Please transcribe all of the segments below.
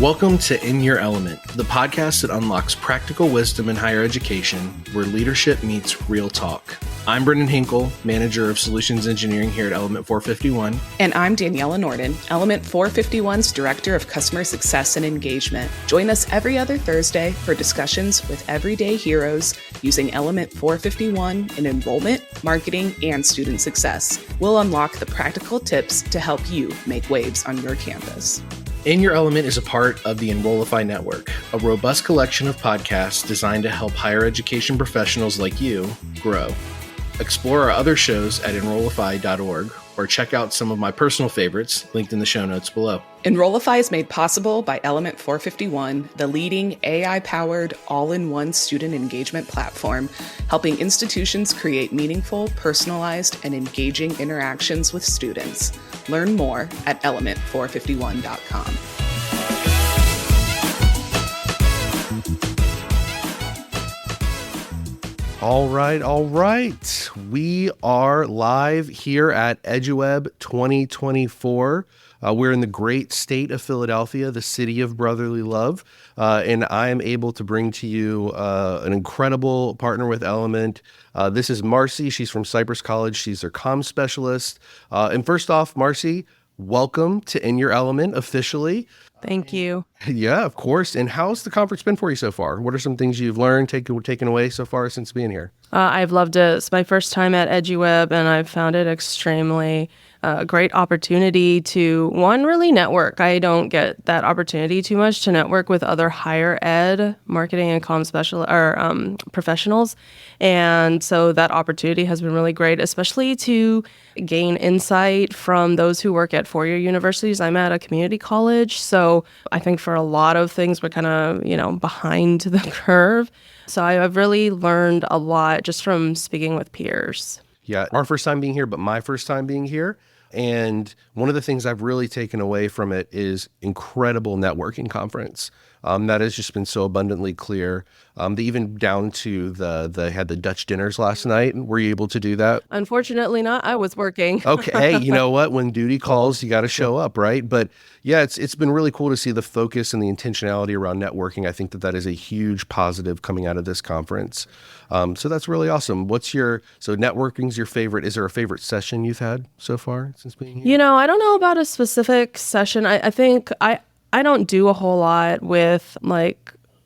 Welcome to In Your Element, the podcast that unlocks practical wisdom in higher education, where leadership meets real talk. I'm Brendan Henkel, Manager of Solutions Engineering here at Element 451. And I'm Daniella Nordin, Element 451's Director of Customer Success and Engagement. Join us every other Thursday for discussions with everyday heroes using Element 451 in enrollment, marketing, and student success. We'll unlock the practical tips to help you make waves on your campus. In Your Element is a part of the Enrollify network, a robust collection of podcasts designed to help higher education professionals like you grow. Explore our other shows at enrollify.org or check out some of my personal favorites linked in the show notes below. Enrollify is made possible by Element 451, the leading AI-powered all-in-one student engagement platform, helping institutions create meaningful, personalized, and engaging interactions with students. Learn more at element451.com. All right. We are live here at eduWeb 2024. We're in the great state of Philadelphia, the city of brotherly love, and I am able to bring to you an incredible partner with Element. This is Marcie. She's from Cypress College. She's their comm specialist. And first off, Marcie, welcome to In Your Element officially. Thank you. Yeah, of course. And how's the conference been for you so far? What are some things you've learned, taken away so far since being here? I've loved it. It's my first time at eduWeb, and I've found it extremely great opportunity to, one, really network. I don't get that opportunity too much to network with other higher ed marketing and comm professionals. And so that opportunity has been really great, especially to gain insight from those who work at four-year universities. I'm at a community college, so I think for a lot of things, we're kind of, behind the curve. So I've really learned a lot just from speaking with peers. Yeah, our first time being here, but my first time being here. And one of the things I've really taken away from it is incredible networking conference. That has just been so abundantly clear. Even down to they had the Dutch dinners last night. Were you able to do that? Unfortunately not. I was working. Okay. Hey, you know what? When duty calls, you got to show up, right? But yeah, it's been really cool to see the focus and the intentionality around networking. I think that is a huge positive coming out of this conference. So that's really awesome. So networking's your favorite. Is there a favorite session you've had so far since being here? I don't know about a specific session. I think I don't do a whole lot with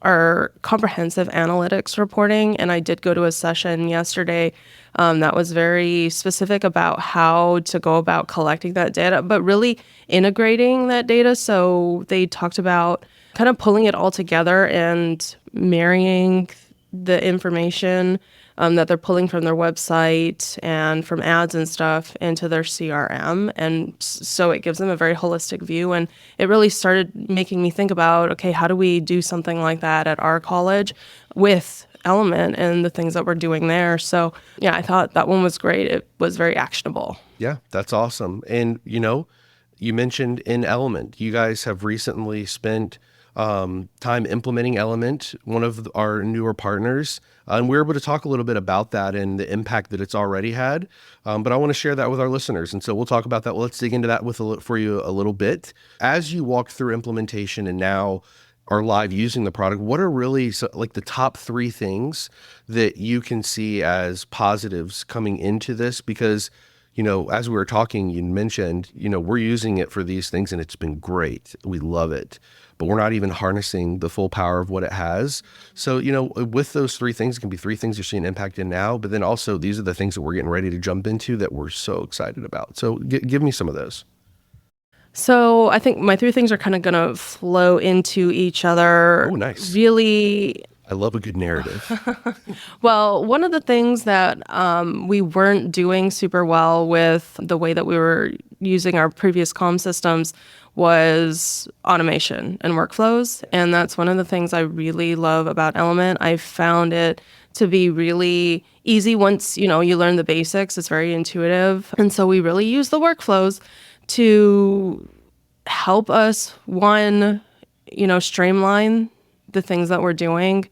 our comprehensive analytics reporting, and I did go to a session yesterday that was very specific about how to go about collecting that data, but really integrating that data. So they talked about kind of pulling it all together and marrying the information that they're pulling from their website and from ads and stuff into their CRM. And so it gives them a very holistic view. And it really started making me think about, okay, how do we do something like that at our college with Element and the things that we're doing there? So yeah, I thought that one was great. It was very actionable. Yeah, that's awesome. And, you mentioned in Element, you guys have recently spent time implementing Element, one of our newer partners. And we're able to talk a little bit about that and the impact that it's already had. But I want to share that with our listeners. And so we'll talk about that. Well, let's dig into that for you a little bit. As you walk through implementation and now are live using the product, what are really the top three things that you can see as positives coming into this? Because as we were talking, you mentioned, we're using it for these things and it's been great. We love it, but we're not even harnessing the full power of what it has. So, with those three things, it can be three things you're seeing impact in now, but then also these are the things that we're getting ready to jump into that we're so excited about. So give me some of those. So I think my three things are kind of going to flow into each other. Oh, nice. Really. I love a good narrative. Well, one of the things that we weren't doing super well with the way that we were using our previous comm systems was automation and workflows. And that's one of the things I really love about Element. I found it to be really easy once, you learn the basics. It's very intuitive. And so we really use the workflows to help us, one, streamline the things that we're doing,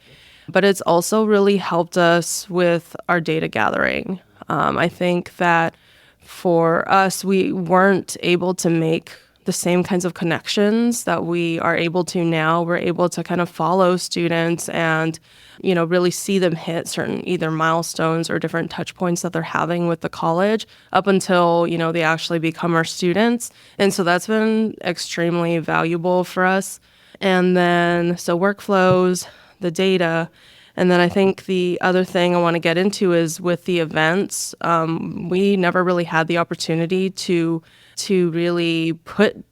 but it's also really helped us with our data gathering. I think that for us, we weren't able to make the the same kinds of connections that we are able to now. We're able to kind of follow students and, really see them hit certain either milestones or different touch points that they're having with the college up until, they actually become our students. And so that's been extremely valuable for us. And then, so workflows, the data. And then I think the other thing I want to get into is with the events. We never really had the opportunity to really put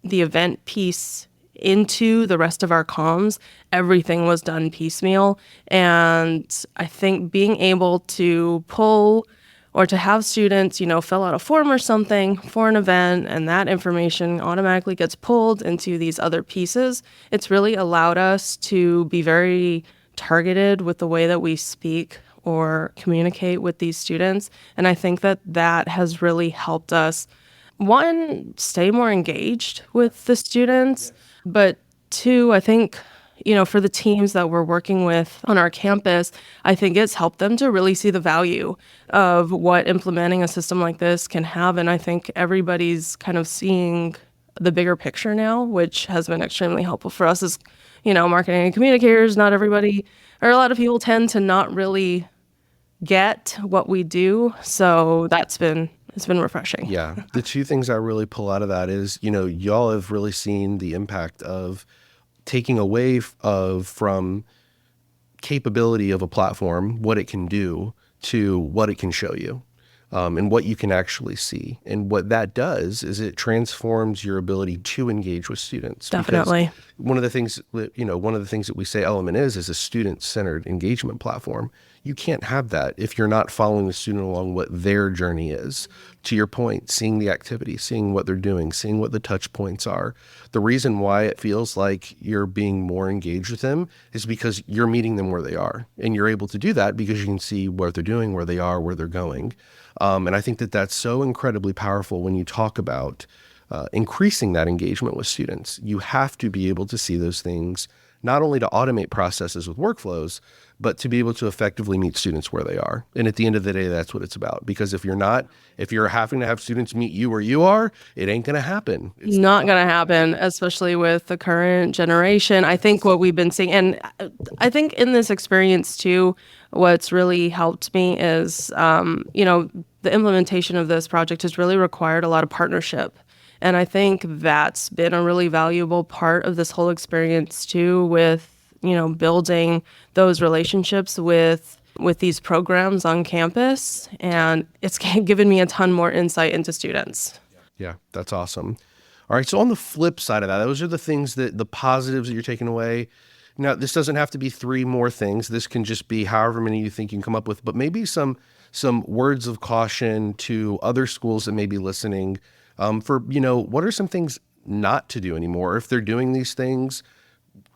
the event piece into the rest of our comms. Everything was done piecemeal. And I think being able to pull or to have students, fill out a form or something for an event and that information automatically gets pulled into these other pieces, it's really allowed us to be very targeted with the way that we speak or communicate with these students. And I think that has really helped us, one, stay more engaged with the students, but two, I think, for the teams that we're working with on our campus, I think it's helped them to really see the value of what implementing a system like this can have. And I think everybody's kind of seeing the bigger picture now, which has been extremely helpful for us as, marketing and communicators. Not everybody, or a lot of people tend to not really get what we do. So it's been refreshing. Yeah. The two things I really pull out of that is, y'all have really seen the impact of taking away from capability of a platform, what it can do, to what it can show you, and what you can actually see. And what that does is it transforms your ability to engage with students. Definitely. Because one of the things that we say Element is a student-centered engagement platform. You can't have that if you're not following the student along what their journey is. To your point, seeing the activity, seeing what they're doing, seeing what the touch points are. The reason why it feels like you're being more engaged with them is because you're meeting them where they are. And you're able to do that because you can see what they're doing, where they are, where they're going. And I think that's so incredibly powerful when you talk about increasing that engagement with students. You have to be able to see those things, not only to automate processes with workflows, but to be able to effectively meet students where they are. And at the end of the day, that's what it's about. Because if you're having to have students meet you where you are, it ain't going to happen. It's not going to happen, especially with the current generation. I think what we've been seeing, and I think in this experience too, what's really helped me is, the implementation of this project has really required a lot of partnership. And I think that's been a really valuable part of this whole experience too, with, building those relationships with these programs on campus. And it's given me a ton more insight into students. Yeah, that's awesome. All right. So on the flip side of that, those are the things the positives that you're taking away. Now, this doesn't have to be 3 more things. This can just be however many you think you can come up with, but maybe some words of caution to other schools that may be listening, for, what are some things not to do anymore? If they're doing these things,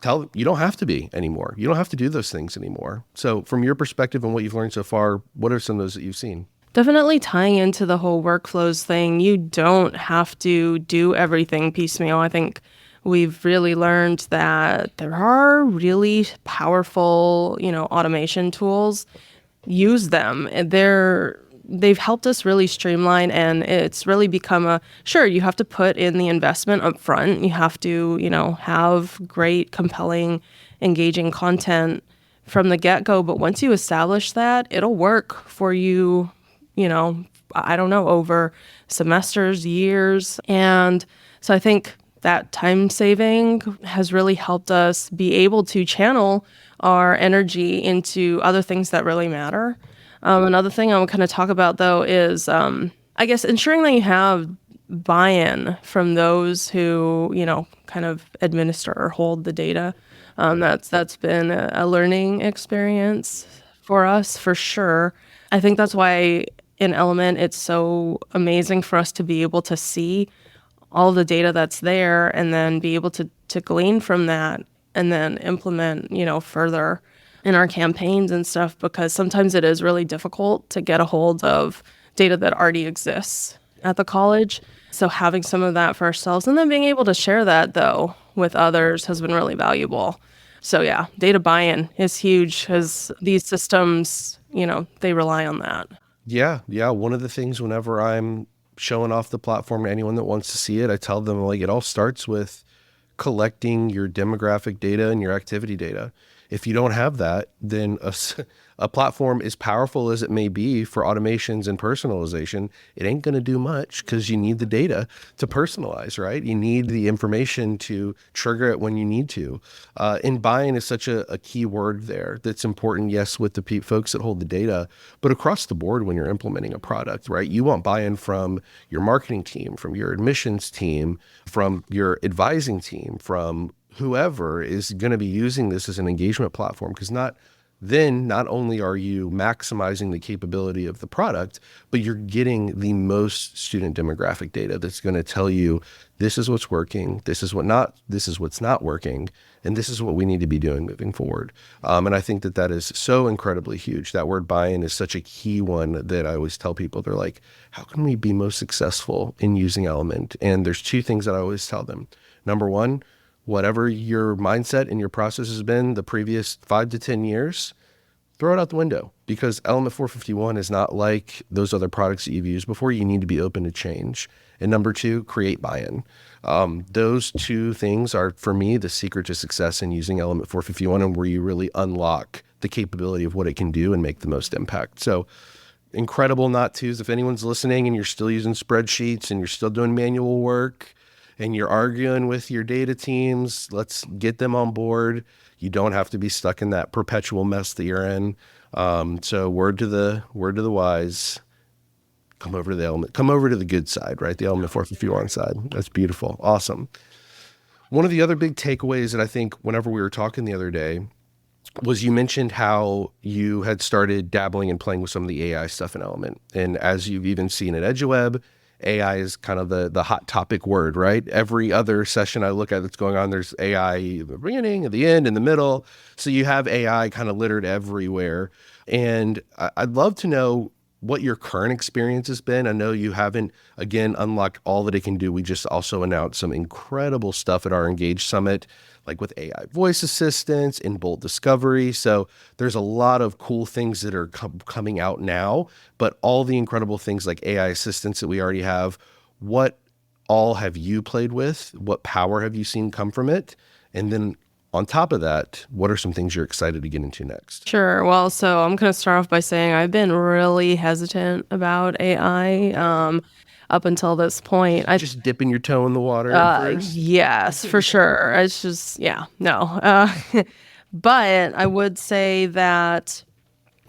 tell them you don't have to be anymore. You don't have to do those things anymore. So from your perspective and what you've learned so far, what are some of those that you've seen? Definitely tying into the whole workflows thing, you don't have to do everything piecemeal. I think we've really learned that there are really powerful, automation tools. Use them. They've helped us really streamline, and it's really become sure, you have to put in the investment up front. You have to, have great, compelling, engaging content from the get-go. But once you establish that, it'll work for you, I don't know, over semesters, years. And so I think that time saving has really helped us be able to channel our energy into other things that really matter. Another thing I would kind of talk about, though, is I guess ensuring that you have buy-in from those who, kind of administer or hold the data. That's been a learning experience for us, for sure. I think that's why in Element, it's so amazing for us to be able to see all the data that's there and then be able to glean from that and then implement, further in our campaigns and stuff, because sometimes it is really difficult to get a hold of data that already exists at the college. So having some of that for ourselves and then being able to share that, though, with others has been really valuable. So yeah, data buy-in is huge because these systems, they rely on that. Yeah. One of the things whenever I'm showing off the platform to anyone that wants to see it. I tell them, like, it all starts with collecting your demographic data and your activity data. If you don't have that, then a platform, as powerful as it may be for automations and personalization, it ain't going to do much because you need the data to personalize, right? You need the information to trigger it when you need to. And buy-in is such a key word there that's important, yes, with the folks that hold the data, but across the board when you're implementing a product, right? You want buy-in from your marketing team, from your admissions team, from your advising team, from whoever is going to be using this as an engagement platform, because not only are you maximizing the capability of the product, but you're getting the most student demographic data that's going to tell you this is what's working, this is what's not working, and this is what we need to be doing moving forward. And I think that is so incredibly huge. That word buy-in is such a key one that I always tell people. They're like, how can we be most successful in using Element? And there's two things that I always tell them. Number one, whatever your mindset and your process has been the previous 5 to 10 years, throw it out the window, because Element 451 is not like those other products that you've used before. You need to be open to change. And number two, create buy-in. Those two things are, for me, the secret to success in using Element 451, and where you really unlock the capability of what it can do and make the most impact. So incredible not tos. If anyone's listening and you're still using spreadsheets and you're still doing manual work, and you're arguing with your data teams, let's get them on board. You don't have to be stuck in that perpetual mess that you're in. So word to the wise, come over to the good side, right? The Element 451 side. That's beautiful. Awesome. One of the other big takeaways that I think whenever we were talking the other day was you mentioned how you had started dabbling and playing with some of the AI stuff in Element. And as you've even seen at eduWeb, AI is kind of the hot topic word, right? Every other session I look at that's going on, there's AI at the beginning, at the end, in the middle. So you have AI kind of littered everywhere. And I'd love to know what your current experience has been. I know you haven't, again, unlocked all that it can do. We just also announced some incredible stuff at our Engage Summit, like with AI voice assistants and Bolt Discovery. So there's a lot of cool things that are coming out now, but all the incredible things like AI assistants that we already have, what all have you played with? What power have you seen come from it? And then on top of that, what are some things you're excited to get into next? Sure. Well, so I'm going to start off by saying I've been really hesitant about AI up until this point. Just dipping your toe in the water at first? Yes, for sure. It's just, yeah, no. But I would say that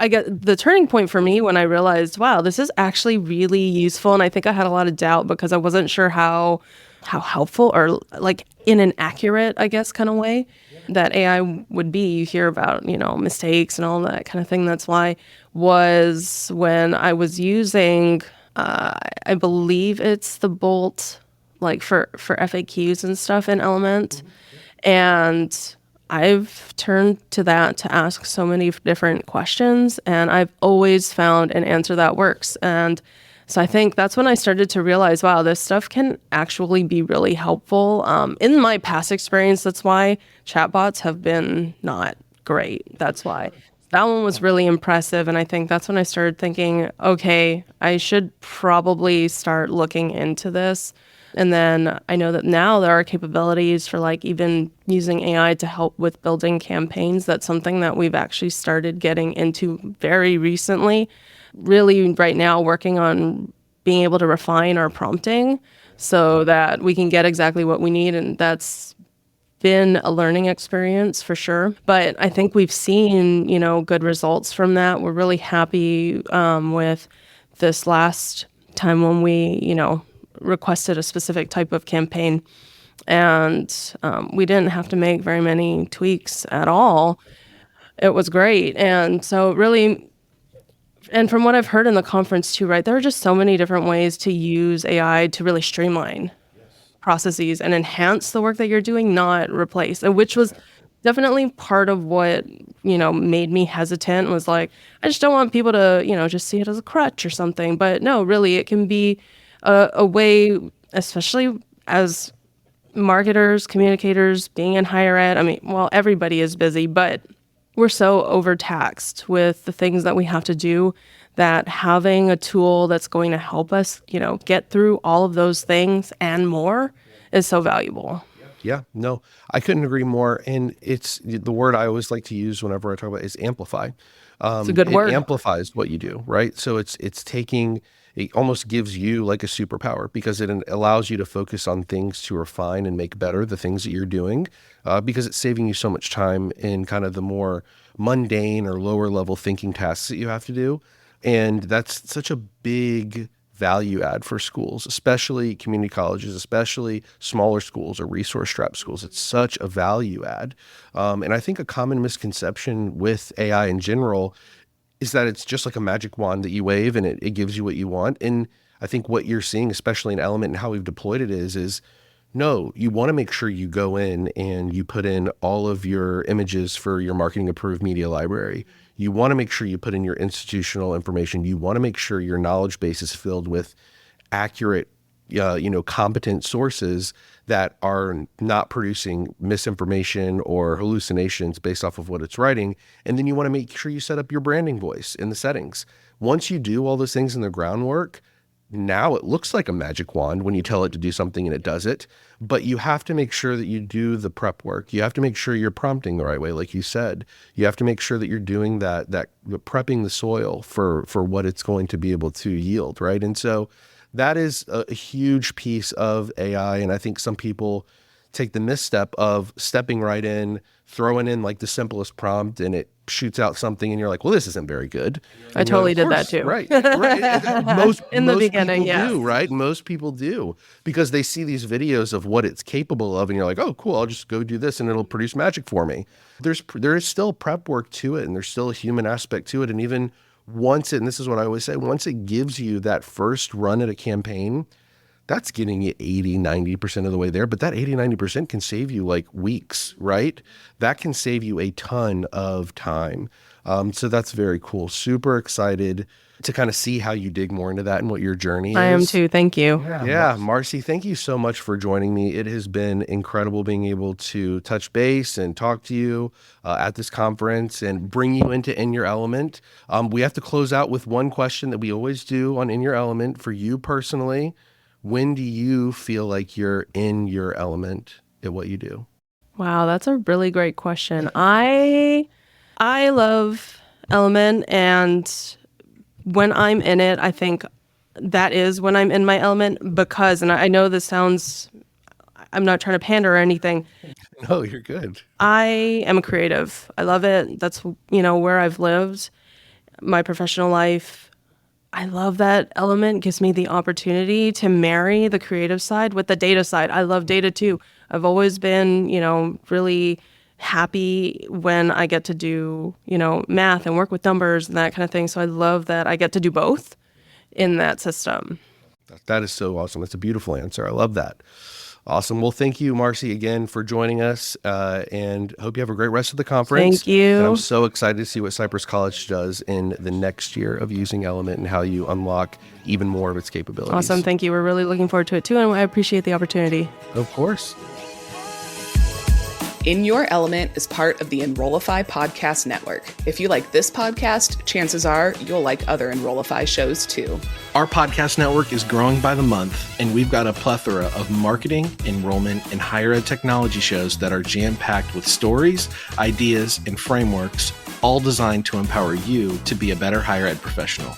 I get the turning point for me when I realized, wow, this is actually really useful. And I think I had a lot of doubt because I wasn't sure how helpful or like in an accurate, I guess, kind of way that AI would be. You hear about, mistakes and all that kind of thing. That's why was when I was using, I believe it's the Bolt, like for FAQs and stuff in Element. And I've turned to that to ask so many different questions, and I've always found an answer that works. And so I think that's when I started to realize, wow, this stuff can actually be really helpful. In my past experience, that's why chatbots have been not great. That's why that one was really impressive. And I think that's when I started thinking, okay, I should probably start looking into this. And then I know that now there are capabilities for like even using AI to help with building campaigns. That's something that we've actually started getting into very recently. Really right now working on being able to refine our prompting so that we can get exactly what we need. And that's been a learning experience for sure. But I think we've seen, good results from that. We're really happy with this last time when we, requested a specific type of campaign. And we didn't have to make very many tweaks at all. It was great. And so really, and from what I've heard in the conference too, right, there are just so many different ways to use AI to really streamline processes and enhance the work that you're doing, not replace. And which was definitely part of what, made me hesitant, was like, I just don't want people to, just see it as a crutch or something. But no, really, it can be a way, especially as marketers, communicators, being in higher ed. I mean, well, everybody is busy, but we're so overtaxed with the things that we have to do that having a tool that's going to help us, get through all of those things and more is so valuable. Yeah, no, I couldn't agree more. And it's the word I always like to use whenever I talk about is amplify. It's a good It word. amplifies what you do, right? So it's taking, it almost gives you like a superpower because it allows you to focus on things to refine and make better the things that you're doing, because it's saving you so much time in kind of the more mundane or lower level thinking tasks that you have to do. And that's such a big value add for schools, especially community colleges, especially smaller schools or resource strapped schools. It's such a value add. And I think a common misconception with AI in general is that it's just like a magic wand that you wave and it gives you what you want. And I think what you're seeing, especially in Element and how we've deployed it is no, you want to make sure you go in and you put in all of your images for your marketing approved media library. You want to make sure you put in your institutional information. You want to make sure your knowledge base is filled with accurate, competent sources that are not producing misinformation or hallucinations based off of what it's writing. And then you want to make sure you set up your branding voice in the settings. Once you do all those things in the groundwork, now it looks like a magic wand when you tell it to do something and it does it, but you have to make sure that you do the prep work. You have to make sure you're prompting the right way, like you said. You have to make sure that you're doing that prepping the soil for what it's going to be able to yield, right? And so that is a huge piece of AI, and I think some people take the misstep of stepping right in, throwing in like the simplest prompt, and it shoots out something, and you're like, well, this isn't very good. I totally did that too. Right. Most In the most beginning, people yes. do, right? Most people do because they see these videos of what it's capable of, and you're like, oh, cool, I'll just go do this, and it'll produce magic for me. There is still prep work to it, and there's still a human aspect to it, and even once and this is what I always say, once it gives you that first run at a campaign, that's getting you 80-90% of the way there. But that 80-90% can save you like weeks, right? That can save you a ton of time. So that's very cool. Super excited to kind of see how you dig more into that and what your journey is. I am too. Thank you. Yeah, Marcie, thank you so much for joining me. It has been incredible being able to touch base and talk to you at this conference and bring you into In Your Element. We have to close out with one question that we always do on In Your Element. For you personally, when do you feel like you're in your element at what you do? Wow, that's a really great question. I love Element, and when I'm in it, I think that is when I'm in my element because, and I know this sounds, I'm not trying to pander or anything. No, you're good. I am a creative. I love it. That's, where I've lived my professional life. I love that Element gives me the opportunity to marry the creative side with the data side. I love data too. I've always been, really happy when I get to do, math and work with numbers and that kind of thing. So I love that I get to do both in that system. That is so awesome. That's a beautiful answer. I love that. Awesome. Well, thank you, Marcie, again for joining us, and hope you have a great rest of the conference. Thank you. And I'm so excited to see what Cypress College does in the next year of using Element and how you unlock even more of its capabilities. Awesome. Thank you. We're really looking forward to it too, and I appreciate the opportunity. Of course. In Your Element is part of the Enrollify podcast network. If you like this podcast, chances are you'll like other Enrollify shows too. Our podcast network is growing by the month, and we've got a plethora of marketing, enrollment, and higher ed technology shows that are jam-packed with stories, ideas, and frameworks, all designed to empower you to be a better higher ed professional.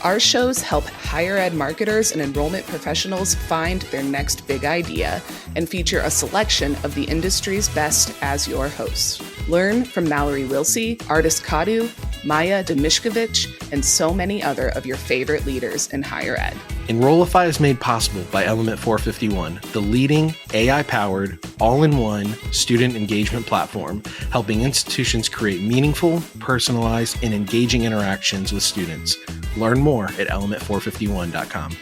Our shows help higher ed marketers and enrollment professionals find their next big idea and feature a selection of the industry's best as your hosts. Learn from Mallory Wilsey, Artis Kadu, Maya Demishkovich, and so many other of your favorite leaders in higher ed. Enrollify is made possible by Element 451, the leading AI-powered, all-in-one student engagement platform, helping institutions create meaningful, personalized, and engaging interactions with students. Learn more at element451.com.